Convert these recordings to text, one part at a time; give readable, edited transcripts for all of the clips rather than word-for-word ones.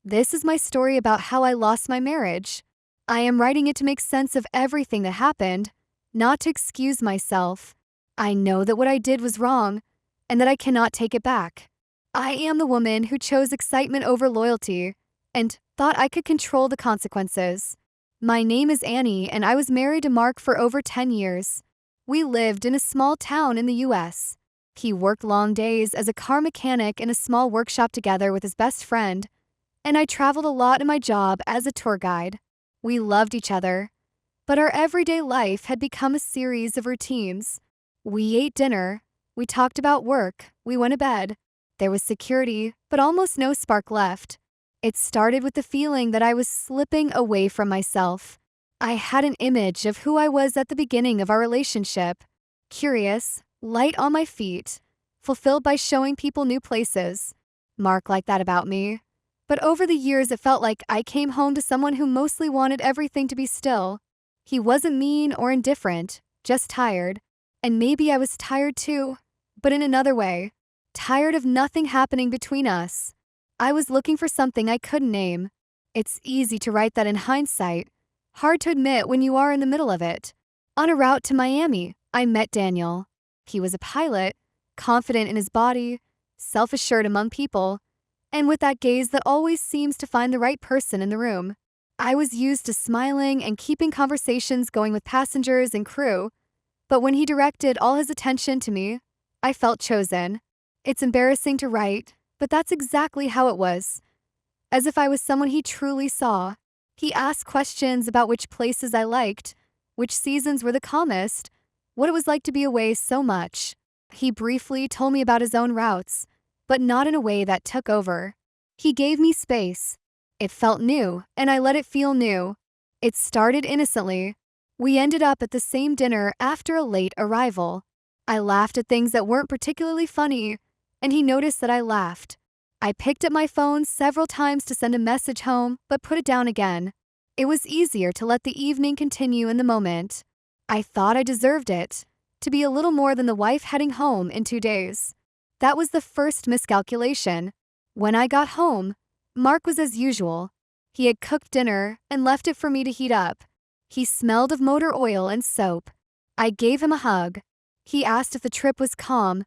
This is my story about how I lost my marriage. I am writing it to make sense of everything that happened, not to excuse myself. I know that what I did was wrong, and that I cannot take it back. I am the woman who chose excitement over loyalty, and thought I could control the consequences. My name is Annie, and I was married to Mark for over 10 years. We lived in a small town in the US. He worked long days as a car mechanic in a small workshop together with his best friend, and I traveled a lot in my job as a tour guide. We loved each other, but our everyday life had become a series of routines. We ate dinner, we talked about work, we went to bed. There was security, but almost no spark left. It started with the feeling that I was slipping away from myself. I had an image of who I was at the beginning of our relationship. Curious, light on my feet, fulfilled by showing people new places. Mark liked that about me. But over the years it felt like I came home to someone who mostly wanted everything to be still. He wasn't mean or indifferent, just tired. And maybe I was tired too, but in another way. Tired of nothing happening between us. I was looking for something I couldn't name. It's easy to write that in hindsight, hard to admit when you are in the middle of it. On a route to Miami, I met Daniel. He was a pilot, confident in his body, self-assured among people, and with that gaze that always seems to find the right person in the room. I was used to smiling and keeping conversations going with passengers and crew, but when he directed all his attention to me, I felt chosen. It's embarrassing to write, but that's exactly how it was. As if I was someone he truly saw. He asked questions about which places I liked, which seasons were the calmest, what it was like to be away so much. He briefly told me about his own routes, but not in a way that took over. He gave me space. It felt new, and I let it feel new. It started innocently. We ended up at the same dinner after a late arrival. I laughed at things that weren't particularly funny, and he noticed that I laughed. I picked up my phone several times to send a message home, but put it down again. It was easier to let the evening continue in the moment. I thought I deserved it, to be a little more than the wife heading home in 2 days. That was the first miscalculation. When I got home, Mark was as usual. He had cooked dinner and left it for me to heat up. He smelled of motor oil and soap. I gave him a hug. He asked if the trip was calm,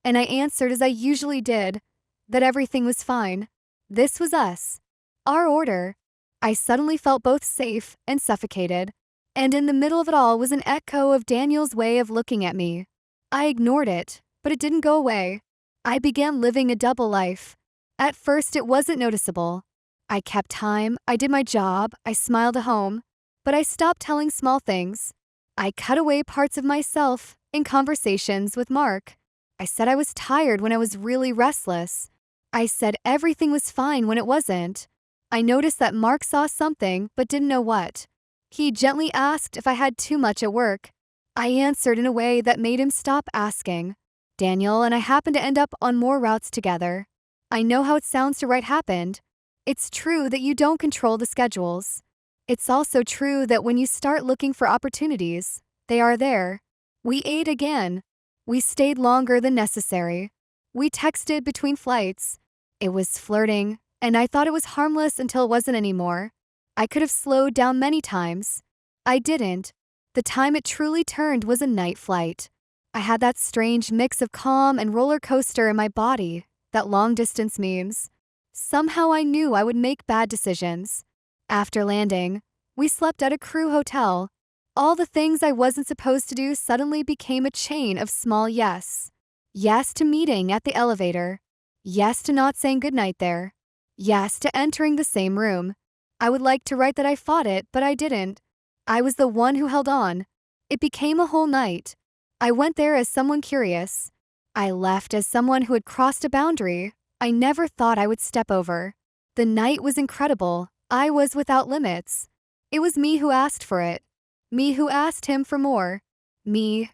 and I answered as I usually did, that everything was fine. This was us. Our order. I suddenly felt both safe and suffocated, and in the middle of it all was an echo of Daniel's way of looking at me. I ignored it, but it didn't go away. I began living a double life. At first, it wasn't noticeable. I kept time, I did my job, I smiled at home, but I stopped telling small things. I cut away parts of myself in conversations with Mark. I said I was tired when I was really restless. I said everything was fine when it wasn't. I noticed that Mark saw something but didn't know what. He gently asked if I had too much at work. I answered in a way that made him stop asking. Daniel and I happened to end up on more routes together. I know how it sounds to write happened. It's true that you don't control the schedules. It's also true that when you start looking for opportunities, they are there. We ate again. We stayed longer than necessary. We texted between flights. It was flirting, and I thought it was harmless until it wasn't anymore. I could have slowed down many times. I didn't. The time it truly turned was a night flight. I had that strange mix of calm and roller coaster in my body that long-distance means. Somehow I knew I would make bad decisions. After landing, we slept at a crew hotel. All the things I wasn't supposed to do suddenly became a chain of small yes. Yes to meeting at the elevator. Yes to not saying goodnight there. Yes to entering the same room. I would like to write that I fought it, but I didn't. I was the one who held on. It became a whole night. I went there as someone curious. I left as someone who had crossed a boundary I never thought I would step over. The night was incredible. I was without limits. It was me who asked for it. Me who asked him for more. Me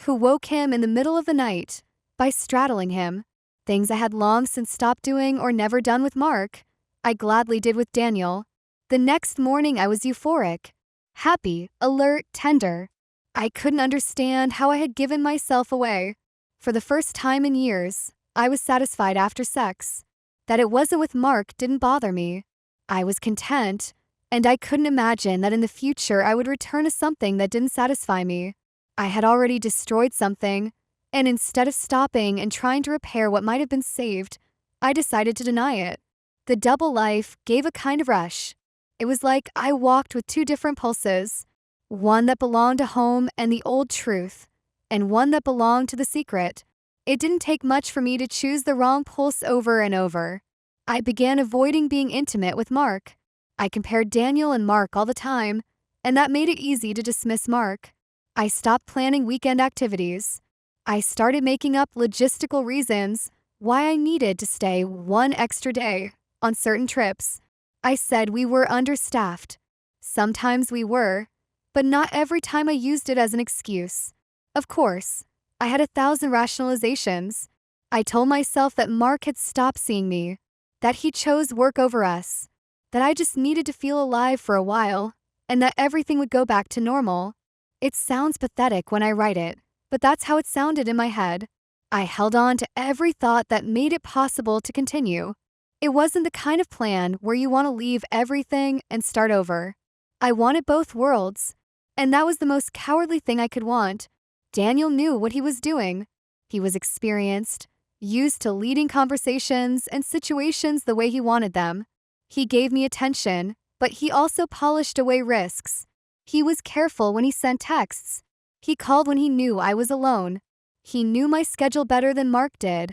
who woke him in the middle of the night by straddling him. Things I had long since stopped doing or never done with Mark, I gladly did with Daniel. The next morning I was euphoric. Happy, alert, tender. I couldn't understand how I had given myself away. For the first time in years, I was satisfied after sex. That it wasn't with Mark didn't bother me. I was content, and I couldn't imagine that in the future I would return to something that didn't satisfy me. I had already destroyed something, and instead of stopping and trying to repair what might have been saved, I decided to deny it. The double life gave a kind of rush. It was like I walked with two different pulses, one that belonged to home and the old truth, and one that belonged to the secret. It didn't take much for me to choose the wrong pulse over and over. I began avoiding being intimate with Mark. I compared Daniel and Mark all the time, and that made it easy to dismiss Mark. I stopped planning weekend activities. I started making up logistical reasons why I needed to stay one extra day on certain trips. I said we were understaffed. Sometimes we were, but not every time I used it as an excuse. Of course, I had 1,000 rationalizations. I told myself that Mark had stopped seeing me, that he chose work over us, that I just needed to feel alive for a while, and that everything would go back to normal. It sounds pathetic when I write it, but that's how it sounded in my head. I held on to every thought that made it possible to continue. It wasn't the kind of plan where you want to leave everything and start over. I wanted both worlds, and that was the most cowardly thing I could want. Daniel knew what he was doing. He was experienced, used to leading conversations and situations the way he wanted them. He gave me attention, but he also polished away risks. He was careful when he sent texts. He called when he knew I was alone. He knew my schedule better than Mark did,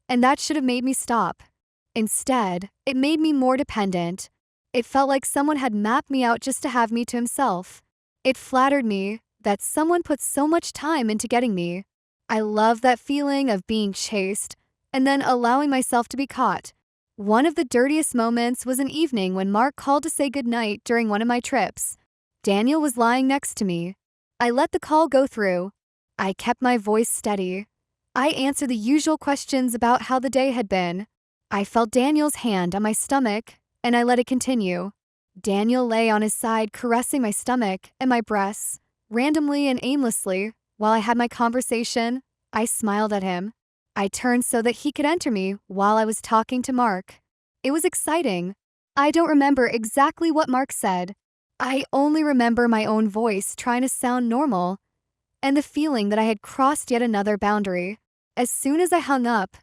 and that should have made me stop. Instead, it made me more dependent. It felt like someone had mapped me out just to have me to himself. It flattered me that someone put so much time into getting me. I love that feeling of being chased and then allowing myself to be caught. One of the dirtiest moments was an evening when Mark called to say goodnight during one of my trips. Daniel was lying next to me. I let the call go through. I kept my voice steady. I answered the usual questions about how the day had been. I felt Daniel's hand on my stomach, and I let it continue. Daniel lay on his side caressing my stomach and my breasts, randomly and aimlessly. While I had my conversation, I smiled at him. I turned so that he could enter me while I was talking to Mark. It was exciting. I don't remember exactly what Mark said. I only remember my own voice trying to sound normal, and the feeling that I had crossed yet another boundary. As soon as I hung up,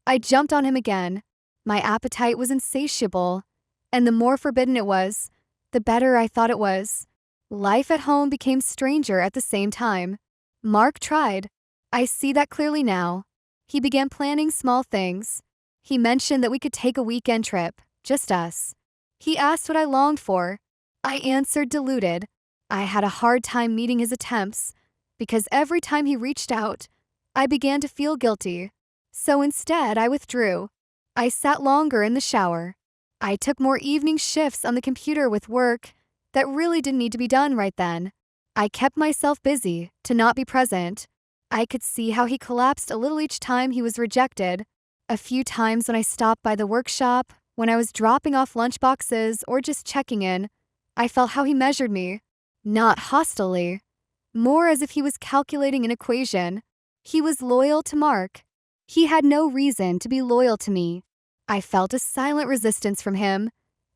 I jumped on him again. My appetite was insatiable, and the more forbidden it was, the better I thought it was. Life at home became stranger at the same time. Mark tried. I see that clearly now. He began planning small things. He mentioned that we could take a weekend trip, just us. He asked what I longed for. I answered deluded. I had a hard time meeting his attempts, because every time he reached out, I began to feel guilty. So instead, I withdrew. I sat longer in the shower. I took more evening shifts on the computer with work that really didn't need to be done right then. I kept myself busy to not be present. I could see how he collapsed a little each time he was rejected. A few times when I stopped by the workshop, when I was dropping off lunchboxes or just checking in, I felt how he measured me. Not hostilely, more as if he was calculating an equation. He was loyal to Mark. He had no reason to be loyal to me. I felt a silent resistance from him,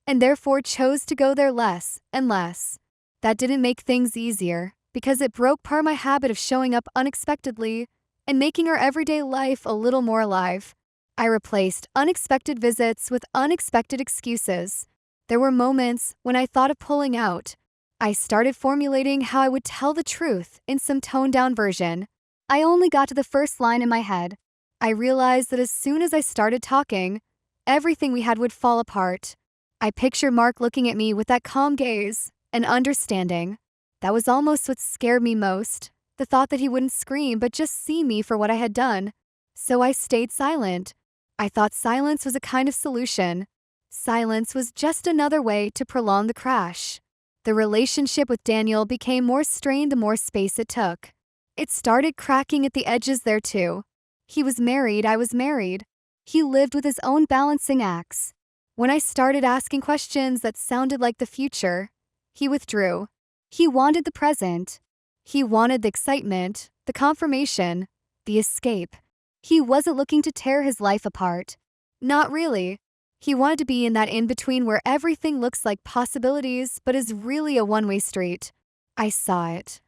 and therefore chose to go there less and less. That didn't make things easier, because it broke part of my habit of showing up unexpectedly and making our everyday life a little more alive. I replaced unexpected visits with unexpected excuses. There were moments when I thought of pulling out. I started formulating how I would tell the truth in some toned-down version. I only got to the first line in my head. I realized that as soon as I started talking, everything we had would fall apart. I pictured Mark looking at me with that calm gaze and understanding. That was almost what scared me most, the thought that he wouldn't scream but just see me for what I had done. So I stayed silent. I thought silence was a kind of solution. Silence was just another way to prolong the crash. The relationship with Daniel became more strained the more space it took. It started cracking at the edges there too. He was married, I was married. He lived with his own balancing acts. When I started asking questions that sounded like the future, he withdrew. He wanted the present. He wanted the excitement, the confirmation, the escape. He wasn't looking to tear his life apart. Not really. He wanted to be in that in-between where everything looks like possibilities but is really a one-way street. I saw it.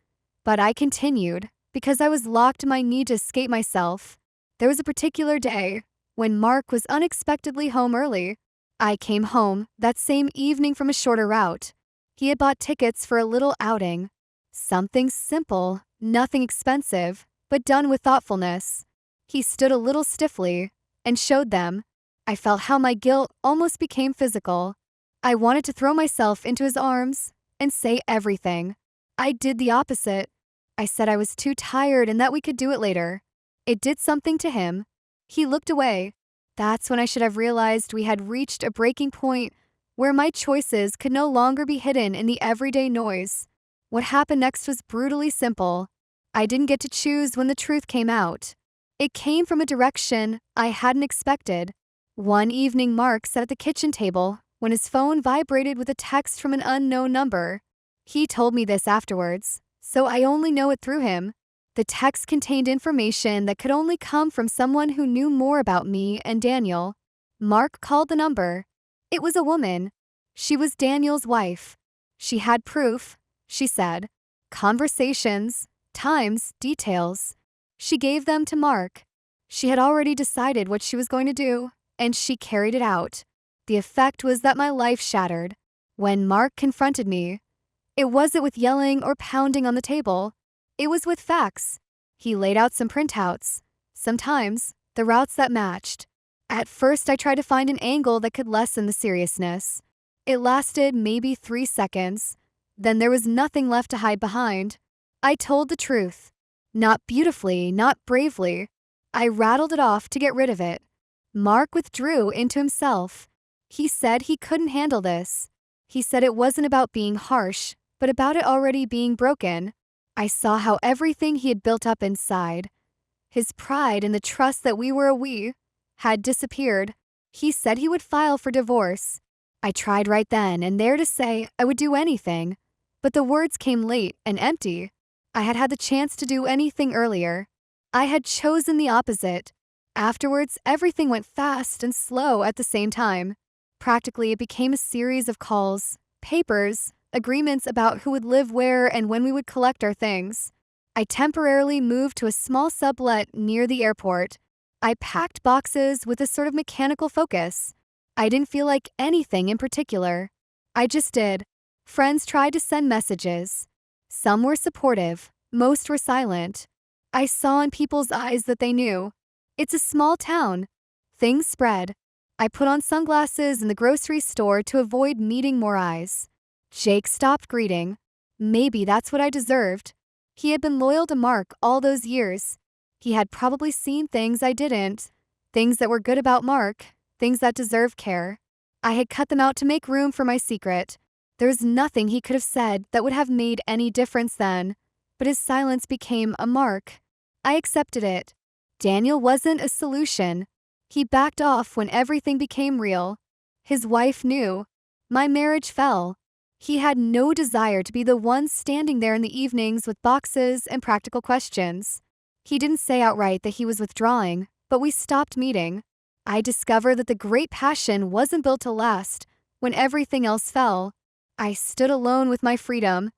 But I continued, because I was locked in my need to escape myself. There was a particular day when Mark was unexpectedly home early. I came home that same evening from a shorter route. He had bought tickets for a little outing. Something simple, nothing expensive, but done with thoughtfulness. He stood a little stiffly and showed them. I felt how my guilt almost became physical. I wanted to throw myself into his arms and say everything. I did the opposite. I said I was too tired and that we could do it later. It did something to him. He looked away. That's when I should have realized we had reached a breaking point where my choices could no longer be hidden in the everyday noise. What happened next was brutally simple. I didn't get to choose when the truth came out. It came from a direction I hadn't expected. One evening, Mark sat at the kitchen table when his phone vibrated with a text from an unknown number. He told me this afterwards, so I only know it through him. The text contained information that could only come from someone who knew more about me and Daniel. Mark called the number. It was a woman. She was Daniel's wife. She had proof, she said. Conversations, times, details. She gave them to Mark. She had already decided what she was going to do, and she carried it out. The effect was that my life shattered. When Mark confronted me, it wasn't with yelling or pounding on the table. It was with facts. He laid out some printouts, sometimes the routes that matched. At first, I tried to find an angle that could lessen the seriousness. It lasted maybe 3 seconds. Then there was nothing left to hide behind. I told the truth. Not beautifully, not bravely. I rattled it off to get rid of it. Mark withdrew into himself. He said he couldn't handle this. He said it wasn't about being harsh, but about it already being broken. I saw how everything he had built up inside, his pride and the trust that we were had disappeared. He said he would file for divorce. I tried right then and there to say I would do anything, but the words came late and empty. I had had the chance to do anything earlier. I had chosen the opposite. Afterwards, everything went fast and slow at the same time. Practically, it became a series of calls, papers, agreements about who would live where and when we would collect our things. I temporarily moved to a small sublet near the airport. I packed boxes with a sort of mechanical focus. I didn't feel like anything in particular. I just did. Friends tried to send messages. Some were supportive, most were silent. I saw in people's eyes that they knew. It's a small town. Things spread. I put on sunglasses in the grocery store to avoid meeting more eyes. Jake stopped greeting. Maybe that's what I deserved. He had been loyal to Mark all those years. He had probably seen things I didn't. Things that were good about Mark. Things that deserved care. I had cut them out to make room for my secret. There was nothing he could have said that would have made any difference then. But his silence became a mark. I accepted it. Daniel wasn't a solution. He backed off when everything became real. His wife knew. My marriage fell. He had no desire to be the one standing there in the evenings with boxes and practical questions. He didn't say outright that he was withdrawing, but we stopped meeting. I discovered that the great passion wasn't built to last when everything else fell. I stood alone with my freedom.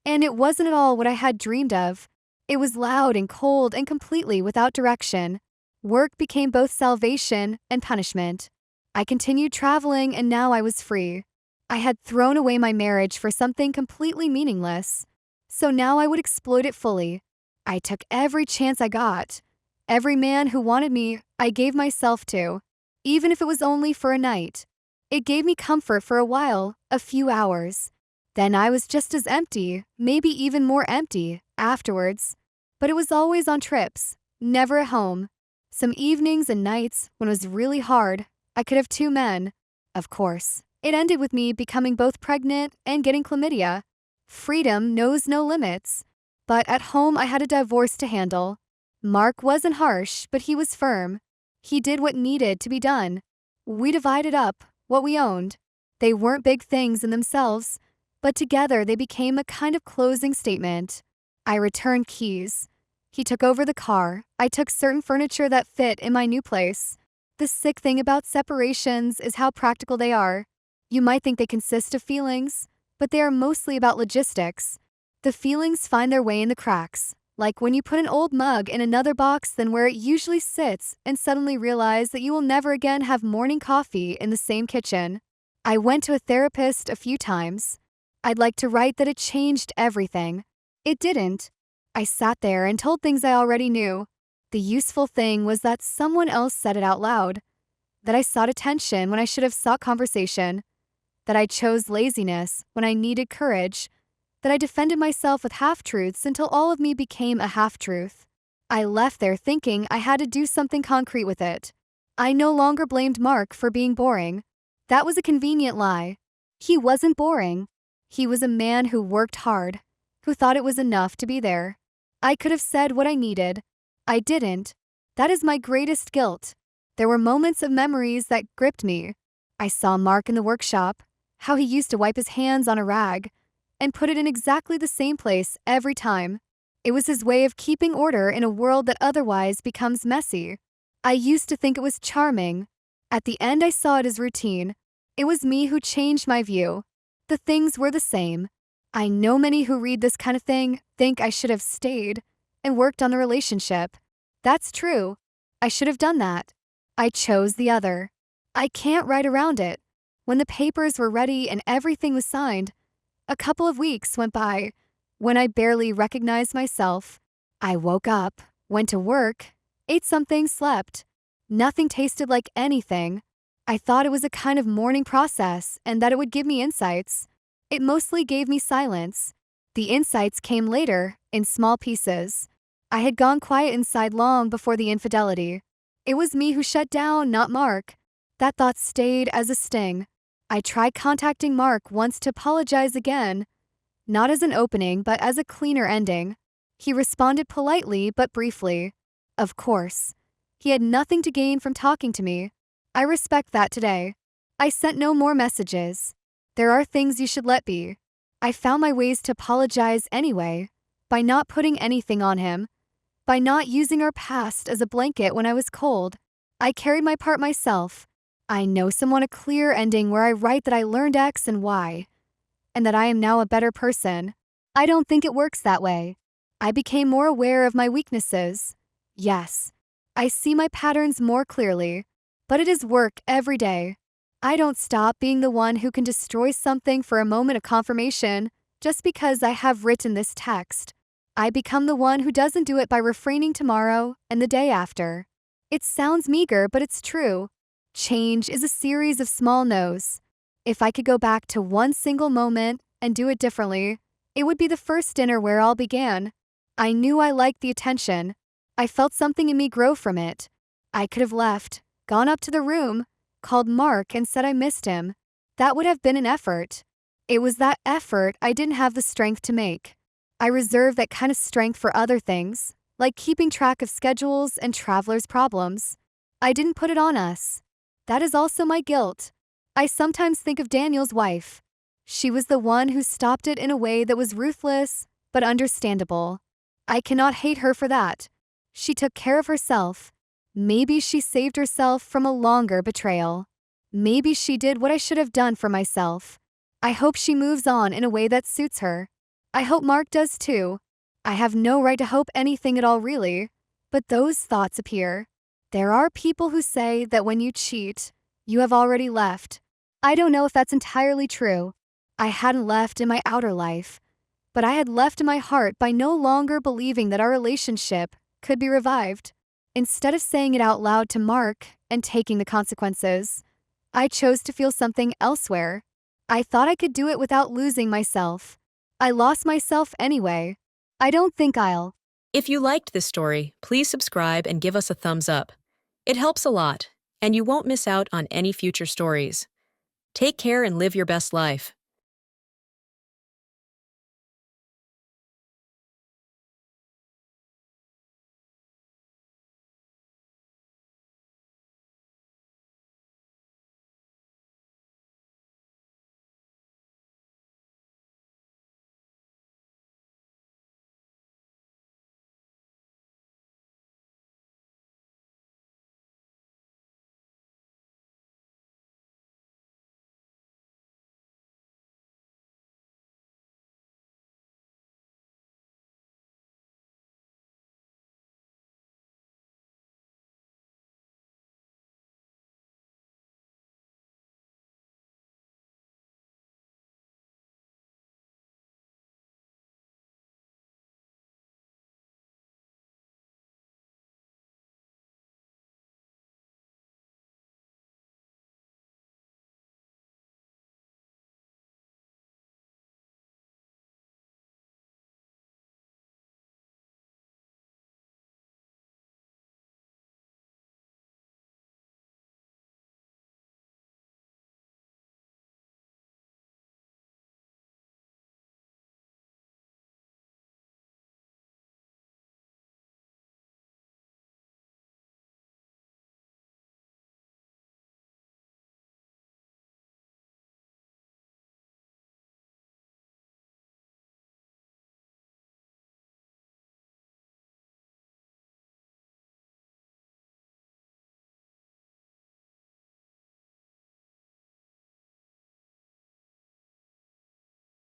And it wasn't at all what I had dreamed of. It was loud and cold and completely without direction. Work became both salvation and punishment. I continued traveling and now I was free. I had thrown away my marriage for something completely meaningless. So now I would exploit it fully. I took every chance I got. Every man who wanted me, I gave myself to, even if it was only for a night. It gave me comfort for a while, a few hours. Then I was just as empty, maybe even more empty, afterwards. But it was always on trips, never at home. Some evenings and nights, when it was really hard, I could have 2 men. Of course, it ended with me becoming both pregnant and getting chlamydia. Freedom knows no limits. But at home I had a divorce to handle. Mark wasn't harsh, but he was firm. He did what needed to be done. We divided up what we owned. They weren't big things in themselves, but together they became a kind of closing statement. I returned keys. He took over the car. I took certain furniture that fit in my new place. The sick thing about separations is how practical they are. You might think they consist of feelings, but they are mostly about logistics. The feelings find their way in the cracks, like when you put an old mug in another box than where it usually sits and suddenly realize that you will never again have morning coffee in the same kitchen. I went to a therapist a few times. I'd like to write that it changed everything. It didn't. I sat there and told things I already knew. The useful thing was that someone else said it out loud. That I sought attention when I should have sought conversation. That I chose laziness when I needed courage. That I defended myself with half-truths until all of me became a half-truth. I left there thinking I had to do something concrete with it. I no longer blamed Mark for being boring. That was a convenient lie. He wasn't boring. He was a man who worked hard, who thought it was enough to be there. I could have said what I needed. I didn't. That is my greatest guilt. There were moments of memories that gripped me. I saw Mark in the workshop, how he used to wipe his hands on a rag and put it in exactly the same place every time. It was his way of keeping order in a world that otherwise becomes messy. I used to think it was charming. At the end, I saw it as routine. It was me who changed my view. The things were the same. I know many who read this kind of thing think I should have stayed and worked on the relationship. That's true. I should have done that. I chose the other. I can't write around it. When the papers were ready and everything was signed, a couple of weeks went by when I barely recognized myself. I woke up, went to work, ate something, slept. Nothing tasted like anything. I thought it was a kind of mourning process and that it would give me insights. It mostly gave me silence. The insights came later, in small pieces. I had gone quiet inside long before the infidelity. It was me who shut down, not Mark. That thought stayed as a sting. I tried contacting Mark once to apologize again, not as an opening but as a cleaner ending. He responded politely but briefly. Of course. He had nothing to gain from talking to me. I respect that today. I sent no more messages. There are things you should let be. I found my ways to apologize anyway, by not putting anything on him, by not using our past as a blanket when I was cold. I carried my part myself. I know some want a clear ending where I write that I learned X and Y, and that I am now a better person. I don't think it works that way. I became more aware of my weaknesses. Yes, I see my patterns more clearly, but it is work every day. I don't stop being the one who can destroy something for a moment of confirmation just because I have written this text. I become the one who doesn't do it by refraining tomorrow and the day after. It sounds meager, but it's true. Change is a series of small no's. If I could go back to one single moment and do it differently, it would be the first dinner where all began. I knew I liked the attention. I felt something in me grow from it. I could have left, gone up to the room, called Mark and said I missed him. That would have been an effort. It was that effort I didn't have the strength to make. I reserve that kind of strength for other things, like keeping track of schedules and travelers' problems. I didn't put it on us. That is also my guilt. I sometimes think of Daniel's wife. She was the one who stopped it in a way that was ruthless, but understandable. I cannot hate her for that. She took care of herself. Maybe she saved herself from a longer betrayal. Maybe she did what I should have done for myself. I hope she moves on in a way that suits her. I hope Mark does too. I have no right to hope anything at all really, but those thoughts appear. There are people who say that when you cheat, you have already left. I don't know if that's entirely true. I hadn't left in my outer life, but I had left in my heart by no longer believing that our relationship could be revived. Instead of saying it out loud to Mark and taking the consequences, I chose to feel something elsewhere. I thought I could do it without losing myself. I lost myself anyway. I don't think I'll. If you liked this story, please subscribe and give us a thumbs up. It helps a lot, and you won't miss out on any future stories. Take care and live your best life.